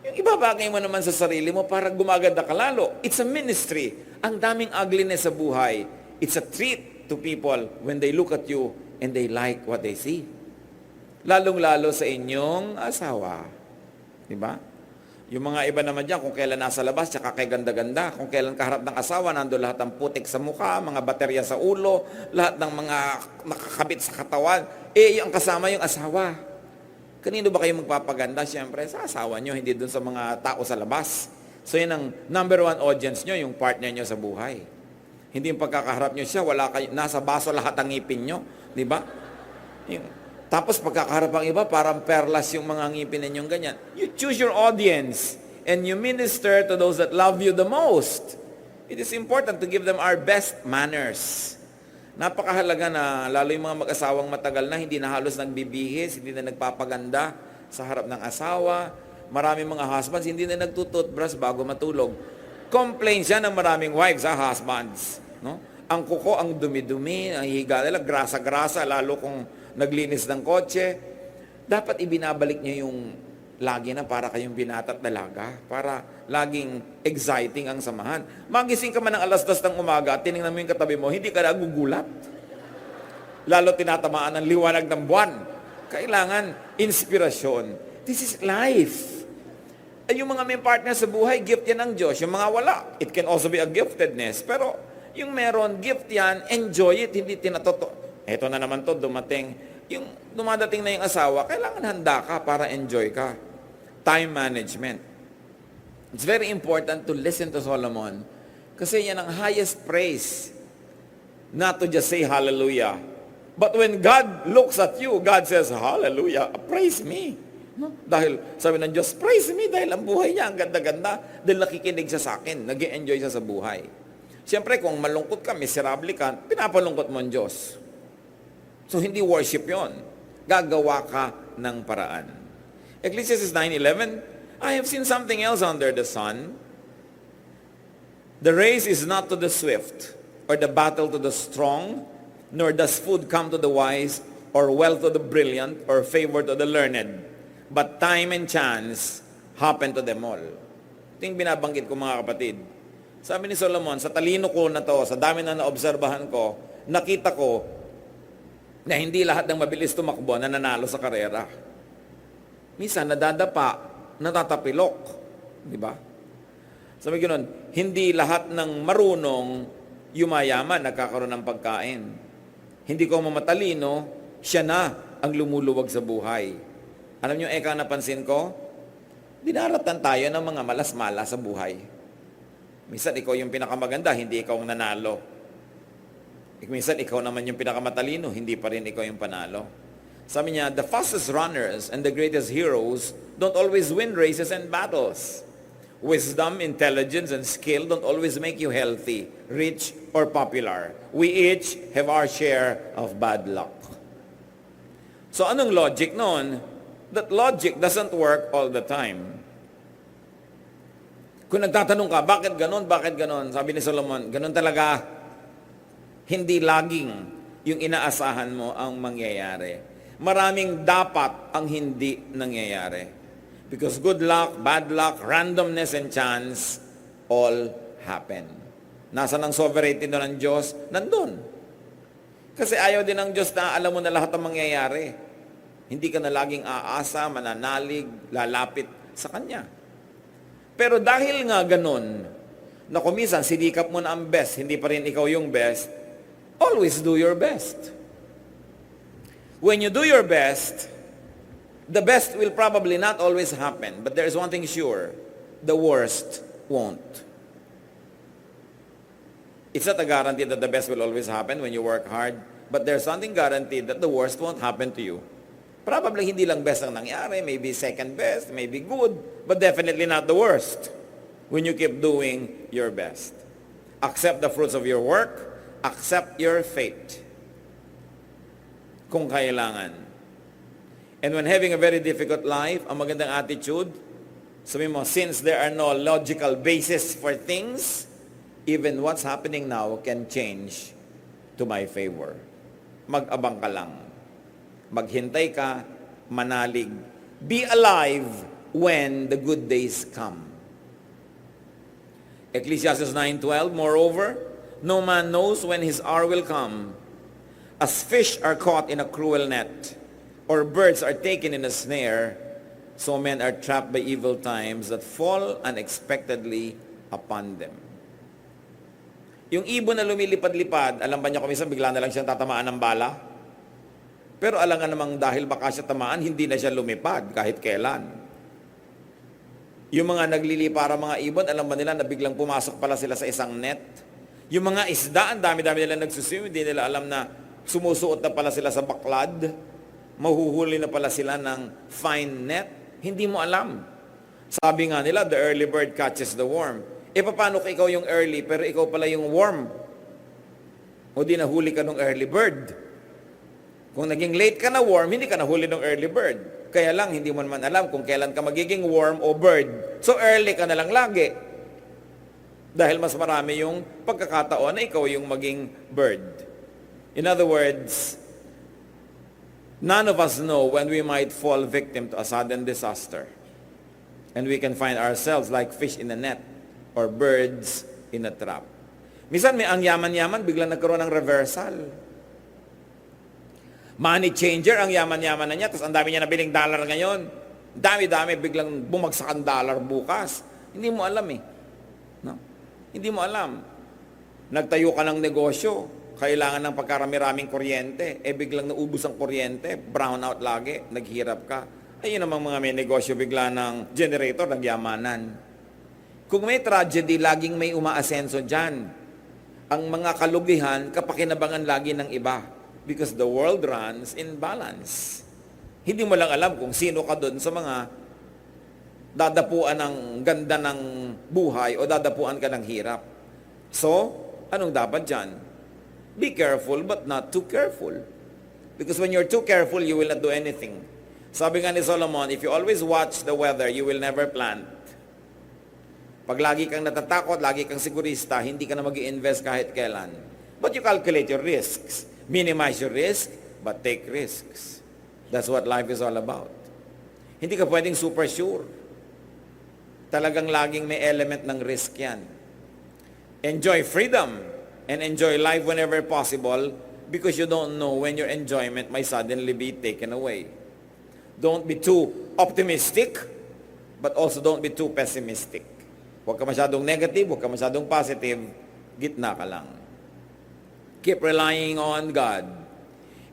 Yung ibabagay mo naman sa sarili mo para gumaganda ka lalo. It's a ministry. Ang daming ugliness sa buhay. It's a treat to people when they look at you and they like what they see. Lalong-lalo sa inyong asawa. Diba? Yung mga iba naman dyan, kung kailan nasa labas, tsaka kay ganda-ganda. Kung kailan kaharap ng asawa, nando lahat ng putik sa mukha, mga baterya sa ulo, lahat ng mga nakakabit sa katawan. Ang kasama yung asawa. Kanino ba kayo magpapaganda? Siyempre, sa asawa nyo, hindi dun sa mga tao sa labas. So yun ang number one audience nyo, yung partner nyo sa buhay. Hindi yung pagkakaharap nyo siya, nasa baso lahat ang ngipin nyo. Diba? Tapos pagkakaharap ang iba, parang perlas yung mga ngipin ninyong ganyan. You choose your audience and you minister to those that love you the most. It is important to give them our best manners. Napakahalaga na, lalo yung mga mag-asawang matagal na, hindi na halos nagbibihis, hindi na nagpapaganda sa harap ng asawa. Maraming mga husbands, hindi na nagtututbrush bago matulog. Complain siya ng maraming wives, husbands. No? Ang kuko, ang dumi-dumi, ang higa nila, grasa-grasa, lalo kung naglinis ng kotse, dapat ibinabalik niya yung lagi na para kayong binata at dalaga, para laging exciting ang samahan. Magising ka man ng 2:00 ng umaga at tinignan mo yung katabi mo, hindi ka nagugulat. Lalo tinatamaan ng liwanag ng buwan. Kailangan inspirasyon. This is life. Ay, yung mga may partner sa buhay, gift yan ng Diyos. Yung mga wala, it can also be a giftedness. Pero yung meron, gift yan, enjoy it, hindi tinatoto. Eto na naman to, dumating. Yung dumadating na yung asawa, kailangan handa ka para enjoy ka. Time management. It's very important to listen to Solomon kasi yan ang highest praise. Not to just say hallelujah. But when God looks at you, God says, hallelujah, praise me. No? Dahil sabi ng Diyos, praise me dahil ang buhay niya, ang ganda-ganda, dahil nakikinig siya sa akin, nag-enjoy siya sa buhay. Siyempre, kung malungkot ka, miserable ka, pinapalungkot mo ang Diyos. So, hindi worship yon. Gagawa ka ng paraan. Ecclesiastes 9:11, I have seen something else under the sun. The race is not to the swift, or the battle to the strong, nor does food come to the wise, or wealth to the brilliant, or favor to the learned. But time and chance happen to them all. Ito yung binabanggit ko mga kapatid. Sabi ni Solomon, sa talino ko na to, sa dami na naobserbahan ko, nakita ko na hindi lahat ng mabilis tumakbo na nanalo sa karera. Minsan, nadadapa, natatapilok. Di ba? Sabi ganoon, hindi lahat ng marunong yumayaman, nagkakaroon ng pagkain. Hindi ko mamatalino, siya na ang lumuluwag sa buhay. Alam niyo, napansin ko, dinaratan tayo ng mga malas-mala sa buhay. Minsan, ikaw yung pinakamaganda, hindi ikaw ang nanalo. Minsan, ikaw naman yung pinakamatalino, hindi pa rin ikaw yung panalo. Sabi niya, the fastest runners and the greatest heroes don't always win races and battles. Wisdom, intelligence, and skill don't always make you healthy, rich, or popular. We each have our share of bad luck. So, anong logic noon? That logic doesn't work all the time. Kung nagtatanong ka, bakit ganon? Bakit ganon? Sabi ni Solomon, ganon talaga. Hindi laging yung inaasahan mo ang mangyayari. Maraming dapat ang hindi nangyayari. Because good luck, bad luck, randomness, and chance all happen. Nasa ng sovereignty doon ng Diyos? Nandun. Kasi ayaw din ng Diyos na alam mo na lahat ang mangyayari. Hindi ka na laging aasa, mananalig, lalapit sa Kanya. Pero dahil nga ganun, na kumisan sinikap mo na ang best, hindi pa rin ikaw yung best, always do your best. When you do your best, The best will probably not always happen, but there is one thing sure, the worst won't. It's not a guarantee that the best will always happen when you work hard, but there's something guaranteed that the worst won't happen to you. Probably hindi lang best ang nangyari, maybe second best, maybe good, but definitely not the worst when you keep doing your best. Accept the fruits of your work, accept your fate kung kailangan. And when having a very difficult life, ang magandang attitude, sabi mo, since there are no logical basis for things, even what's happening now can change to my favor. Mag-abang ka lang. Maghintay ka, manalig. Be alive when the good days come. Ecclesiastes 9:12, moreover, no man knows when his hour will come. As fish are caught in a cruel net, or birds are taken in a snare, so men are trapped by evil times that fall unexpectedly upon them. Yung ibon na lumilipad-lipad, alam ba niya kung minsan bigla na lang siyang tatamaan ng bala? Pero alam nga namang dahil baka siya tamaan, hindi na siya lumipad kahit kailan. Yung mga naglilipara mga ibon, alam ba nila na biglang pumasok pala sila sa isang net? Yung mga isda, ang dami-dami nila nagsuswim, hindi nila alam na sumusuot na pala sila sa baklad, mahuhuli na pala sila ng fine net, hindi mo alam. Sabi nga nila, the early bird catches the worm. E paano kung ikaw yung early, pero ikaw pala yung worm? O di nahuli ka ng early bird? Kung naging late ka na worm, hindi ka nahuli ng early bird. Kaya lang, hindi mo naman alam kung kailan ka magiging worm o bird. So early ka na lang lagi. Dahil mas marami yung pagkakataon na ikaw yung maging bird. In other words, none of us know when we might fall victim to a sudden disaster. And we can find ourselves like fish in a net or birds in a trap. Minsan may ang yaman-yaman, biglang nagkaroon ng reversal. Money changer, ang yaman-yaman na niya, tapos ang dami niya nabiling dollar ngayon. Dami-dami, biglang bumagsak ang dollar bukas. Hindi mo alam eh. No? Hindi mo alam. Nagtayo ka ng negosyo, kailangan ng pagkarami-raming kuryente, biglang naubos ang kuryente, brownout lagi, naghirap ka. Ayun namang mga may negosyo bigla ng generator, nagyamanan. Kung may tragedy, laging may umaasenso dyan. Ang mga kalugihan, kapakinabangan lagi ng iba. Because the world runs in balance. Hindi mo lang alam kung sino ka doon sa mga dadapuan ng ganda ng buhay o dadapuan ka ng hirap. So, anong dapat dyan? Be careful but not too careful. Because when you're too careful, you will not do anything. Sabi nga ni Solomon, if you always watch the weather, you will never plant. Pag lagi kang natatakot, lagi kang sigurista, hindi ka na mag-i-invest kahit kailan. But you calculate your risks. Minimize your risk, but take risks. That's what life is all about. Hindi ka pwedeng super sure. Talagang laging may element ng risk yan. Enjoy freedom and enjoy life whenever possible because you don't know when your enjoyment might suddenly be taken away. Don't be too optimistic, but also don't be too pessimistic. Huwag ka masyadong negative, huwag ka masyadong positive, gitna ka lang. Keep relying on God.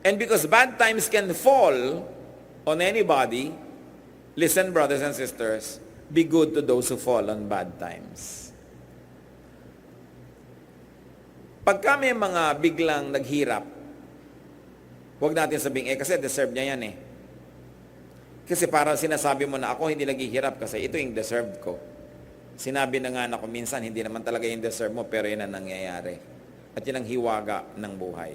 And because bad times can fall on anybody, listen, brothers and sisters, be good to those who fall on bad times. Pagka may mga biglang naghirap, huwag natin sabihin, kasi deserve niya yan eh. Kasi parang sinasabi mo na ako hindi naghihirap kasi ito yung deserved ko. Sinabi na nga ako minsan, hindi naman talaga yung deserve mo, pero yun ang nangyayari. At yan ang hiwaga ng buhay.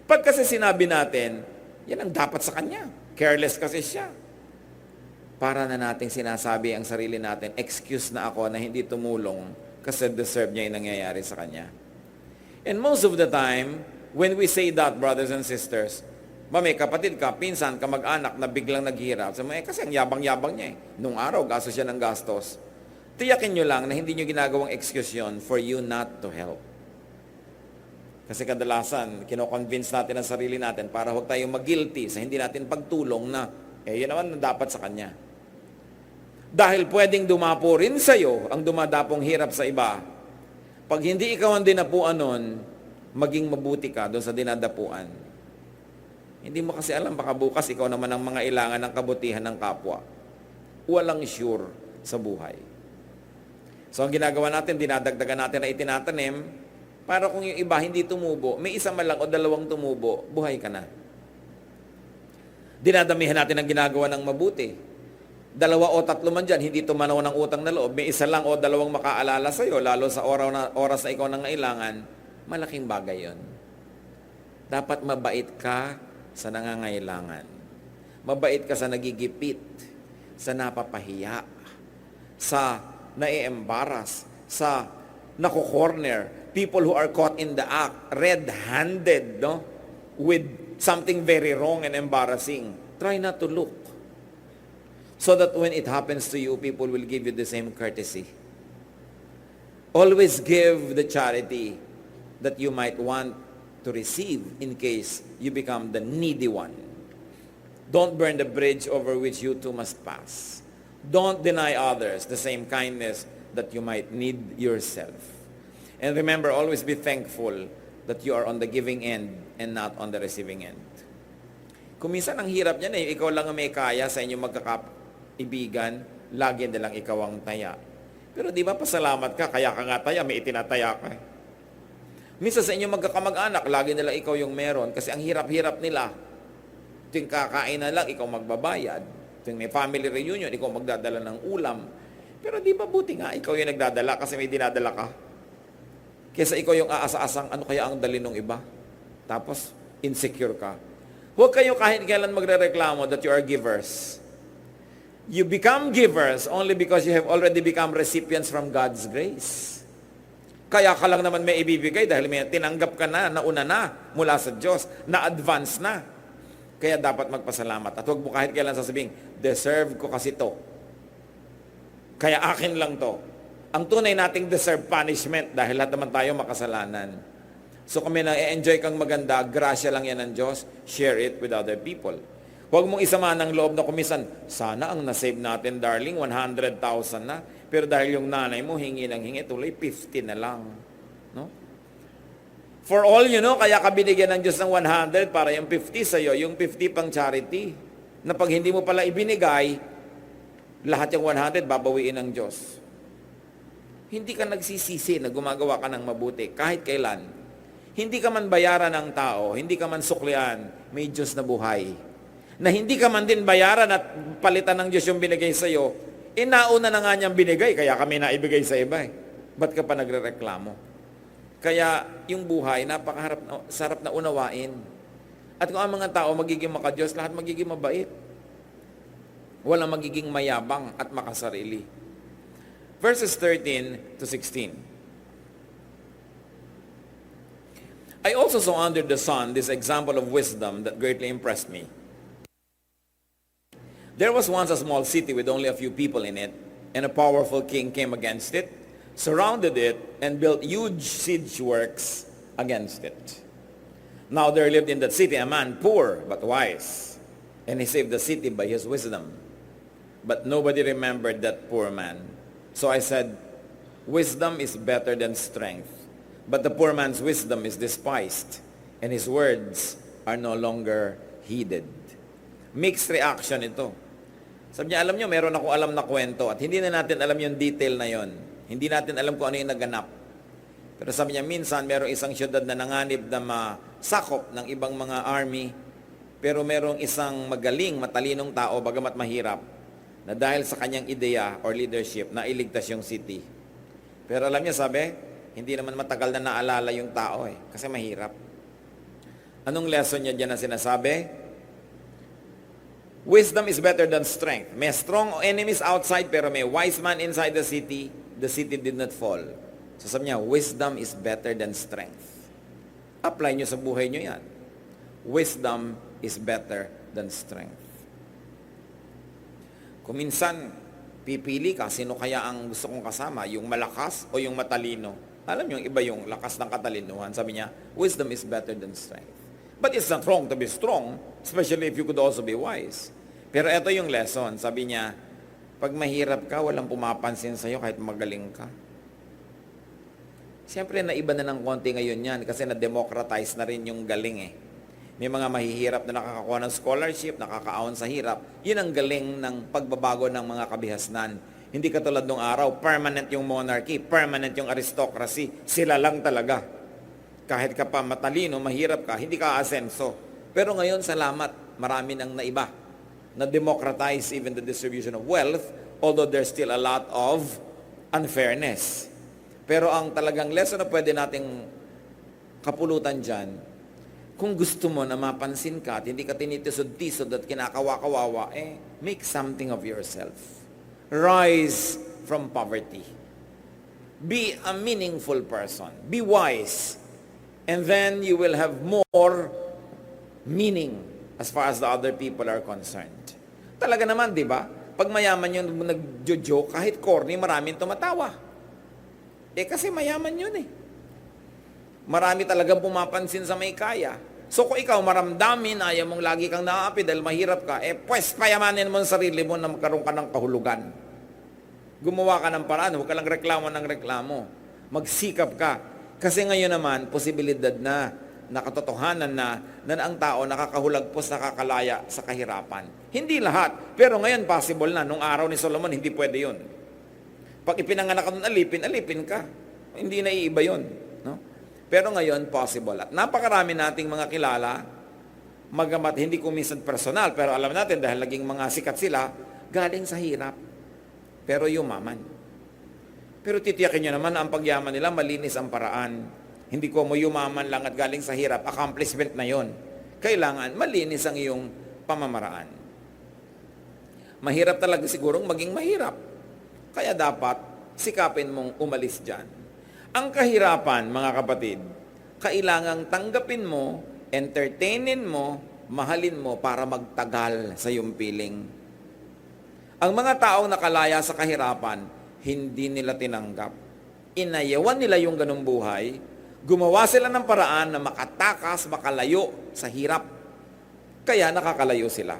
Pag kasi sinabi natin, yan ang dapat sa kanya. Careless kasi siya. Para na nating sinasabi ang sarili natin, excuse na ako na hindi tumulong kasi deserve niya yung nangyayari sa kanya. And most of the time, when we say that, brothers and sisters, may kapatid ka, pinsan ka, mag-anak na biglang naghihirap. Sabi mo, kasi ang yabang-yabang niya eh. Nung araw, gastos siya ng gastos. Tiyakin nyo lang na hindi nyo ginagawang excuse yun for you not to help. Kasi kadalasan, kino-convince natin ang sarili natin para huwag tayong mag-guilty sa hindi natin pagtulong na, yun naman na dapat sa kanya. Dahil pwedeng dumapo rin sa'yo ang dumadapong hirap sa iba. Pag hindi ikaw ang dinapuan nun, maging mabuti ka doon sa dinadapuan. Hindi mo kasi alam, baka bukas ikaw naman ang mga ilangan ng kabutihan ng kapwa. Walang sure sa buhay. So ang ginagawa natin, dinadagdagan natin na itinatanim, para kung yung iba hindi tumubo, may isa man lang o dalawang tumubo, buhay ka na. Dinadamihan natin ang ginagawa ng mabuti. 2 o 3 man dyan, hindi tumanaw ng utang na loob. May isa lang o 2 makaalala sa'yo, lalo sa oras na ikaw nangailangan, malaking bagay yon. Dapat mabait ka sa nangangailangan. Mabait ka sa nagigipit, sa napapahiya, sa nai-embarrass, sa nako-corner, people who are caught in the act, red-handed, no? With something very wrong and embarrassing. Try not to look. So that when it happens to you, people will give you the same courtesy. Always give the charity that you might want to receive in case you become the needy one. Don't burn the bridge over which you too must pass. Don't deny others the same kindness that you might need yourself. And remember, always be thankful that you are on the giving end and not on the receiving end. Kung minsan ang hirap niyan ikaw lang ang may kaya sa inyong magkakaibigan, lagi na lang ikaw ang taya. Pero di ba pasalamat ka, kaya ka nga taya, may itinataya ka. Minsan sa inyong magkakamag-anak, lagi na lang ikaw yung meron kasi ang hirap-hirap nila. Tuwing kakain na lang, ikaw magbabayad. Tuwing may family reunion, ikaw magdadala ng ulam. Pero di ba buti nga, ikaw yung nagdadala kasi may dinadala ka. Kesa ikaw yung aasa-asang, ano kaya ang dali ng iba? Tapos, insecure ka. Huwag kayo kahit kailan magre-reklamo that you are givers. You become givers only because you have already become recipients from God's grace. Kaya ka lang naman may ibibigay dahil may tinanggap ka na, nauna na mula sa Diyos, na-advance na. Kaya dapat magpasalamat. At huwag mo kahit kailan sasabihin, deserve ko kasi to. Kaya akin lang to. Ang tunay nating deserve punishment dahil lahat naman tayo makasalanan. So kung may na-enjoy kang maganda, grasya lang yan ng Diyos, share it with other people. Huwag mong isama ng loob na kumisan, sana ang nasave natin, darling, 100,000 na. Pero dahil yung nanay mo, hingi ng hingi, tuloy 50 na lang. No? For all you know, kaya ka binigyan ng Diyos ng 100 para yung 50 sa'yo, yung 50 pang charity. Na pag hindi mo pala ibinigay, lahat yung 100 babawiin ng Diyos. Hindi ka nagsisisi na gumagawa ka ng mabuti kahit kailan. Hindi ka man bayaran ng tao, hindi ka man suklian, may Diyos na buhay. Na hindi ka man din bayaran at palitan ng Diyos yung binigay sa'yo, nauna na nga niyang binigay, kaya kami naibigay sa iba. Ba't ka pa nagrereklamo? Kaya yung buhay, sarap na unawain. At kung ang mga tao magiging makadiyos, lahat magiging mabait. Walang magiging mayabang at makasarili. Verses 13 to 16. I also saw under the sun this example of wisdom that greatly impressed me. There was once a small city with only a few people in it, and a powerful king came against it, surrounded it, and built huge siege works against it. Now there lived in that city a man poor but wise, and he saved the city by his wisdom. But nobody remembered that poor man. So I said, wisdom is better than strength, but the poor man's wisdom is despised, and his words are no longer heeded. Mixed reaction ito. Sabi niya, alam niyo, meron akong alam na kwento at hindi na natin alam yung detail na yon. Hindi natin alam kung ano yung naganap. Pero sabi niya, minsan merong isang syudad na nanganib na masakop ng ibang mga army, pero merong isang magaling, matalinong tao, bagamat mahirap, na dahil sa kanyang ideya or leadership, nailigtas yung city. Pero alam niya, sabi, hindi naman matagal na naalala yung tao kasi mahirap. Anong lesson niya dyan na sinasabi? Wisdom is better than strength. May strong enemies outside, pero may wise man inside the city did not fall. So sabi niya, wisdom is better than strength. Apply niyo sa buhay niyo yan. Wisdom is better than strength. Kung minsan, pipili ka, sino kaya ang gusto kong kasama? Yung malakas o yung matalino? Alam niyo, iba yung lakas ng katalinuhan. Sabi niya, wisdom is better than strength. But it's not wrong to be strong, especially if you could also be wise. Pero ito yung lesson. Sabi niya, pag mahirap ka, walang pumapansin sa'yo kahit magaling ka. Siyempre, naiba na ng konti ngayon yan kasi na-democratize na rin yung galing . May mga mahihirap na nakakakuha ng scholarship, nakakaahon sa hirap. Yun ang galing ng pagbabago ng mga kabihasnan. Hindi katulad nung araw, permanent yung monarchy, permanent yung aristocracy. Sila lang talaga. Kahit ka pa matalino, mahirap ka, hindi ka asenso. Pero ngayon, salamat, marami nang naiba. Na-democratize even the distribution of wealth, although there's still a lot of unfairness. Pero ang talagang lesson na pwede nating kapulutan dyan, kung gusto mo na mapansin ka at hindi ka tinitisod-tisod at kinakawa-kawawa, make something of yourself. Rise from poverty. Be a meaningful person. Be wise. And then you will have more meaning as far as the other people are concerned. Talaga naman, di ba? Pag mayaman yun, nag-joke, kahit corny, maraming tumatawa. Kasi mayaman yun Marami talagang pumapansin sa may kaya. So kung ikaw maramdamin, ayaw mong lagi kang naaapi dahil mahirap ka, pues payamanin mo ang sarili mo na magkaroon ka ng kahulugan. Gumawa ka ng paraan, huwag ka lang reklamo ng reklamo. Magsikap ka. Kasi ngayon naman, posibilidad na nakatotohanan na ang tao nakakahulagpos, nakakalaya sa kahirapan. Hindi lahat. Pero ngayon possible na. Nung araw ni Solomon, hindi pwede yun. Pag ipinanganak ka nun, alipin ka. Hindi na iiba yun. No? Pero ngayon, possible. At napakarami nating mga kilala, magamat hindi ko minsan personal, pero alam natin dahil naging mga sikat sila, galing sa hirap. Pero yumaman. Pero titiyakin nyo naman, ang pagyaman nila, malinis ang paraan. Hindi ko mo yumaman lang at galing sa hirap, accomplishment na yon. Kailangan malinis ang iyong pamamaraan. Mahirap talaga sigurong maging mahirap. Kaya dapat sikapin mong umalis dyan. Ang kahirapan, mga kapatid, kailangang tanggapin mo, entertainin mo, mahalin mo para magtagal sa iyong piling. Ang mga taong nakalaya sa kahirapan, hindi nila tinanggap. Inayawan nila yung ganung buhay, gumawa sila ng paraan na makatakas, makalayo sa hirap. Kaya nakakalayo sila.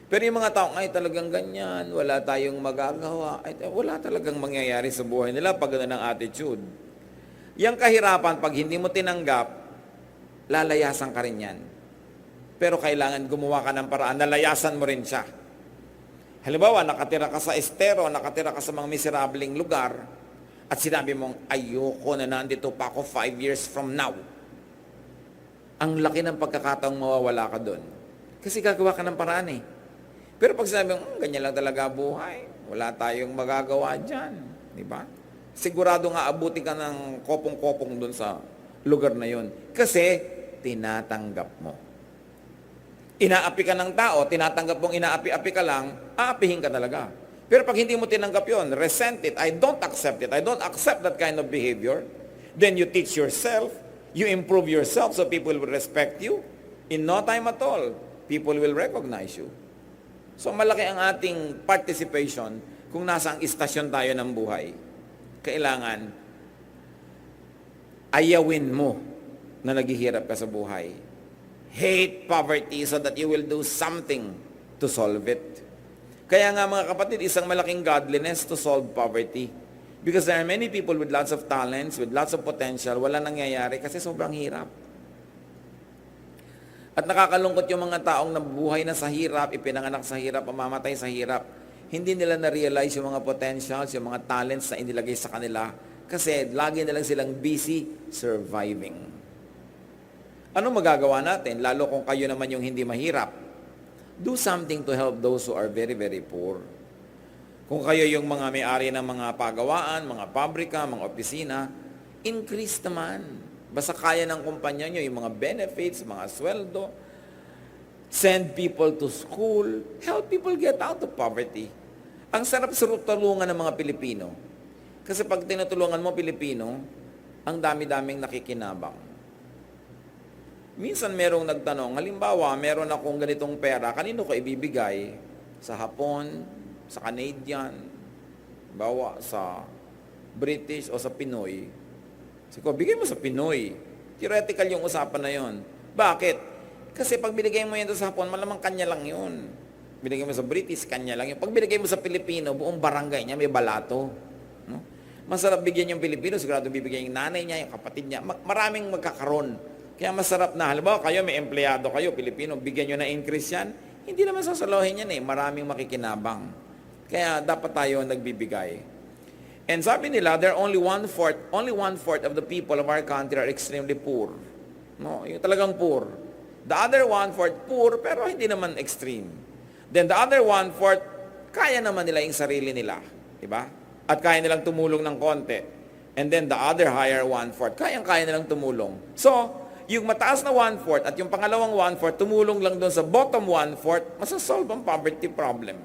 Pero yung mga taong ay talagang ganyan, wala tayong magagawa, wala talagang mangyayari sa buhay nila pag gano'n ang attitude. Yang kahirapan, pag hindi mo tinanggap, lalayasan ka rin yan. Pero kailangan gumawa ka ng paraan, nalayasan mo rin siya. Halimbawa, nakatira ka sa estero, nakatira ka sa mga miserableng lugar, at sinabi mong, ayoko na nandito pa ako 5 years from now. Ang laki ng pagkakataong mawawala ka doon. Kasi gagawa ka ng paraan Pero pag sinabi mong, ganyan lang talaga buhay, wala tayong magagawa dyan. Di ba? Sigurado nga abuti ka ng kopong-kopong doon sa lugar na yon. Kasi, tinatanggap mo. Inaapi ka ng tao, tinatanggap mong inaapi-api ka lang, aapihin ka talaga. Pero pag hindi mo tinanggap yon, resent it, I don't accept it, I don't accept that kind of behavior, then you teach yourself, you improve yourself so people will respect you. In no time at all, people will recognize you. So malaki ang ating participation kung nasa ang istasyon tayo ng buhay. Kailangan ayawin mo na naghihirap ka sa buhay. Hate poverty so that you will do something to solve it. Kaya nga mga kapatid, isang malaking godliness to solve poverty. Because there are many people with lots of talents, with lots of potential, wala nangyayari kasi sobrang hirap. At nakakalungkot yung mga taong nabuhay na sa hirap, ipinanganak sa hirap, mamamatay sa hirap. Hindi nila na-realize yung mga potentials, yung mga talents na inilagay sa kanila kasi lagi na lang silang busy surviving. Ano magagawa natin? Lalo kung kayo naman yung hindi mahirap. Do something to help those who are very, very poor. Kung kayo yung mga may-ari ng mga pagawaan, mga pabrika, mga opisina, increase naman. Basta kaya ng kumpanya nyo, yung mga benefits, mga sweldo, send people to school, help people get out of poverty. Ang sarap-sarap tulungan ng mga Pilipino. Kasi pag tinutulungan mo Pilipino, ang dami-daming nakikinabang. Minsan merong nagtanong, halimbawa, meron akong ganitong pera, kanino ko ibibigay? Sa Hapon, sa Canadian, bawa sa British o sa Pinoy. Sige, bigay mo sa Pinoy. Theoretical yung usapan na yon. Bakit? Kasi pag binigay mo yan sa Hapon, malamang kanya lang yun. Binigay mo sa British, kanya lang yun. Pag binigay mo sa Pilipino, buong barangay niya may balato. No? Masarap bigyan yung Pilipino, sigurado bibigyan yung nanay niya, yung kapatid niya. Maraming magkakaroon Kaya masarap na, halimbawa kayo, may empleyado kayo, Pilipino, bigyan nyo na increase yan, hindi naman sasalohin yan eh, maraming makikinabang. Kaya dapat tayo nagbibigay. And sabi nila, there are only one-fourth of the people of our country are extremely poor. No, yung talagang poor. The other one-fourth poor, pero hindi naman extreme. Then the other one-fourth, kaya naman nila yung sarili nila. Diba? At kaya nilang tumulong ng konti. And then the other higher one-fourth, kaya nilang tumulong. So, yung mataas na one-fourth at yung pangalawang one-fourth, tumulong lang doon sa bottom one-fourth, masasolve ang poverty problem.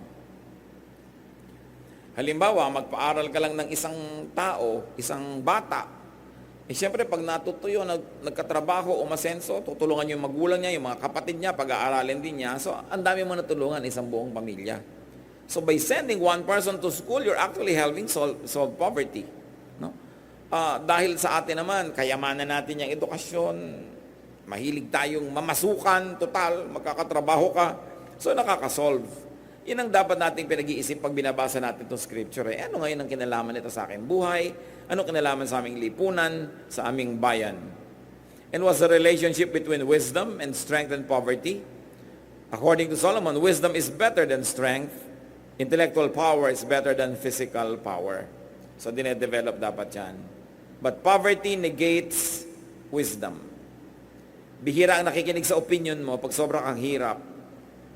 Halimbawa, magpaaral ka lang ng isang tao, isang bata, siyempre pag natutuyo, nagkatrabaho, umasenso, tutulungan yung magulang niya, yung mga kapatid niya, pag-aaralin din niya. So, ang dami mo natulungan, isang buong pamilya. So, by sending one person to school, you're actually helping solve poverty. No? Dahil sa atin naman, kayamanan natin yung edukasyon, mahilig tayong mamasukan, total, magkakatrabaho ka, so nakakasolve. Yun ang dapat nating pinag-iisip pag binabasa natin itong scripture. Ano ngayon ang kinalaman nito sa aking buhay? Ano kinalaman sa aming lipunan, sa aming bayan? And what's the relationship between wisdom and strength and poverty? According to Solomon, wisdom is better than strength. Intellectual power is better than physical power. So, dinedevelop dapat yan. But poverty negates wisdom. Bihira ang nakikinig sa opinion mo pag sobrang kang hirap.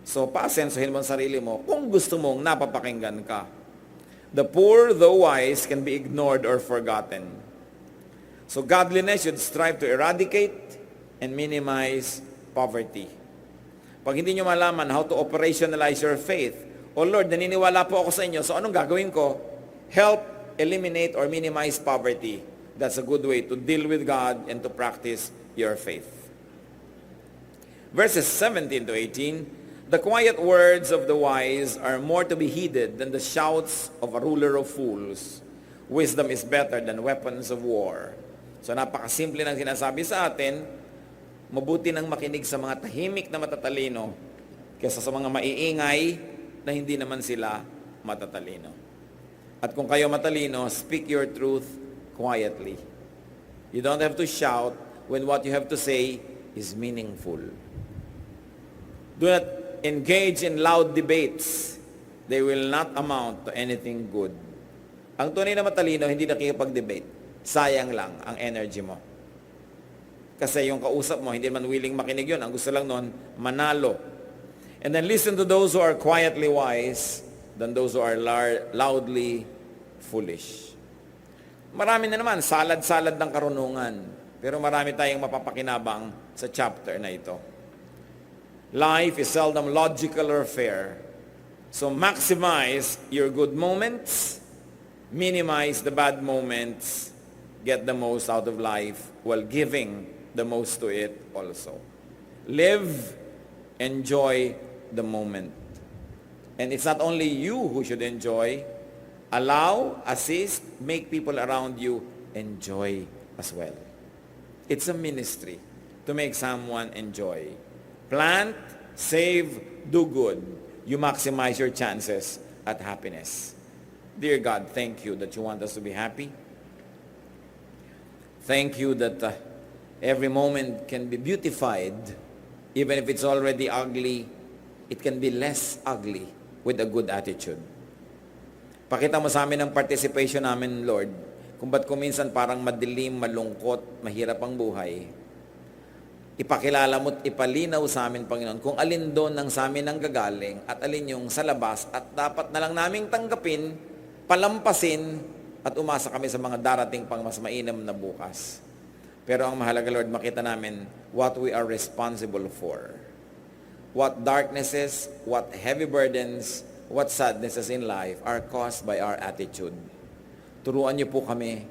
So, paasensohin mo ang sarili mo kung gusto mong napapakinggan ka. The poor, though wise, can be ignored or forgotten. So, godliness should strive to eradicate and minimize poverty. Pag hindi nyo malaman how to operationalize your faith, oh Lord, naniniwala po ako sa inyo, so anong gagawin ko? Help eliminate or minimize poverty. That's a good way to deal with God and to practice your faith. Verses 17 to 18, the quiet words of the wise are more to be heeded than the shouts of a ruler of fools. Wisdom is better than weapons of war. So napakasimple ng sinasabi sa atin, mabuti nang makinig sa mga tahimik na matatalino kaysa sa mga maiingay na hindi naman sila matatalino. At kung kayo matalino, speak your truth quietly. You don't have to shout when what you have to say is meaningful. Do not engage in loud debates. They will not amount to anything good. Ang tunay na matalino, hindi nakikipag-debate. Sayang lang ang energy mo. Kasi yung kausap mo, hindi man willing makinig yun. Ang gusto lang nun, manalo. And then listen to those who are quietly wise than those who are loudly foolish. Marami na naman, salad-salad ng karunungan. Pero marami tayong mapapakinabang sa chapter na ito. Life is seldom logical or fair. So maximize your good moments, minimize the bad moments, get the most out of life while giving the most to it also. Live, enjoy the moment. And it's not only you who should enjoy. Allow, assist, make people around you enjoy as well. It's a ministry to make someone enjoy. Plant, save, do good. You maximize your chances at happiness. Dear God, thank you that you want us to be happy. Thank you that every moment can be beautified. Even if it's already ugly, it can be less ugly with a good attitude. Pakita mo sa amin ang participation namin, Lord, kung ba't kuminsan parang madilim, malungkot, mahirap ang buhay. Ipakilala mo at ipalinaw sa amin, Panginoon, kung alin doon ang sa amin ang gagaling at alin yung sa labas at dapat na lang naming tanggapin, palampasin at umasa kami sa mga darating pang mas mainam na bukas. Pero ang mahalaga, Lord, makita namin what we are responsible for. What darknesses, what heavy burdens, what sadnesses in life are caused by our attitude. Turuan niyo po kami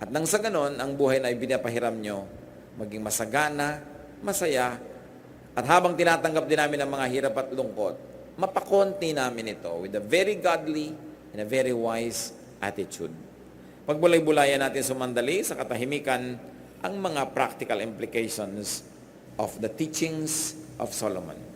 at nang sa ganon, ang buhay na ibinapahiram niyo maging masagana, masaya, at habang tinatanggap din namin ang mga hirap at lungkot, mapakonti namin ito with a very godly and a very wise attitude. Pagbulay-bulayan natin sumandali sa katahimikan ang mga practical implications of the teachings of Solomon.